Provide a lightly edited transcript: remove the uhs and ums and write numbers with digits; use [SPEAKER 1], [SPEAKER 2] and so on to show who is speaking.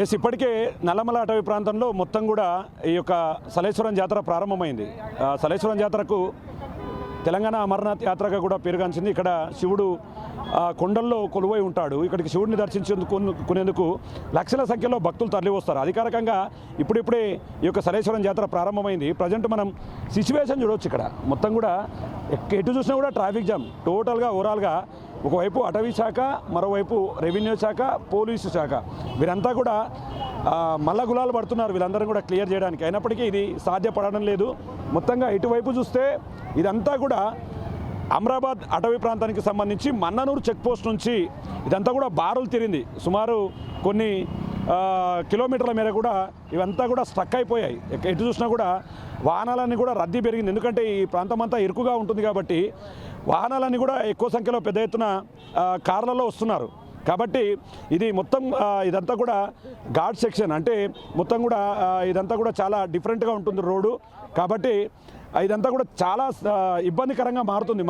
[SPEAKER 1] ఇప్పటికే నల్లమల అటవీ ప్రాంతంలో మొత్తం కూడా ఈ యొక్క సలేశ్వరం జాతర ప్రారంభమైంది. సలేశ్వరం జాతరకు తెలంగాణ అమర్నాథ్ యాత్రగా కూడా పేరుగాంచింది. ఇక్కడ శివుడు కొండల్లో కొలువై ఉంటాడు. ఇక్కడికి శివుడిని దర్శించుకునేందుకు లక్షల సంఖ్యలో భక్తులు తరలివస్తారు. అధికారికంగా ఇప్పుడిప్పుడే ఈ యొక్క సలేశ్వరం జాతర ప్రారంభమైంది. ప్రజెంట్ మనం సిచ్యువేషన్ చూడవచ్చు. ఇక్కడ మొత్తం కూడా ఎటు చూసినా కూడా ట్రాఫిక్ జామ్ టోటల్గా ఓవరాల్గా. ఒకవైపు అటవీ శాఖ, మరోవైపు రెవెన్యూ శాఖ, పోలీసు శాఖ వీరంతా కూడా మల్ల గులాలు పడుతున్నారు వీళ్ళందరూ కూడా క్లియర్ చేయడానికి. అయినప్పటికీ ఇది సాధ్యపడడం లేదు. మొత్తంగా ఇటువైపు చూస్తే ఇదంతా కూడా అమరాబాద్ అటవీ ప్రాంతానికి సంబంధించి మన్ననూరు చెక్పోస్ట్ నుంచి ఇదంతా కూడా బారులు తిరింది. సుమారు కొన్ని కిలోమీటర్ల మేర కూడా ఇవంతా కూడా స్ట్రక్ అయిపోయాయి. ఎటు చూసినా కూడా వాహనాలన్నీ కూడా రద్దీ పెరిగింది. ఎందుకంటే ఈ ప్రాంతం అంతా ఇరుకుగా ఉంటుంది కాబట్టి వాహనాలన్నీ కూడా ఎక్కువ సంఖ్యలో పెద్ద ఎత్తున కార్లలో వస్తున్నారు. కాబట్టి ఇది మొత్తం ఇదంతా కూడా ఘాట్ సెక్షన్, అంటే మొత్తం కూడా ఇదంతా కూడా చాలా డిఫరెంట్గా ఉంటుంది రోడ్డు. కాబట్టి ఇదంతా కూడా చాలా ఇబ్బందికరంగా మారుతుంది.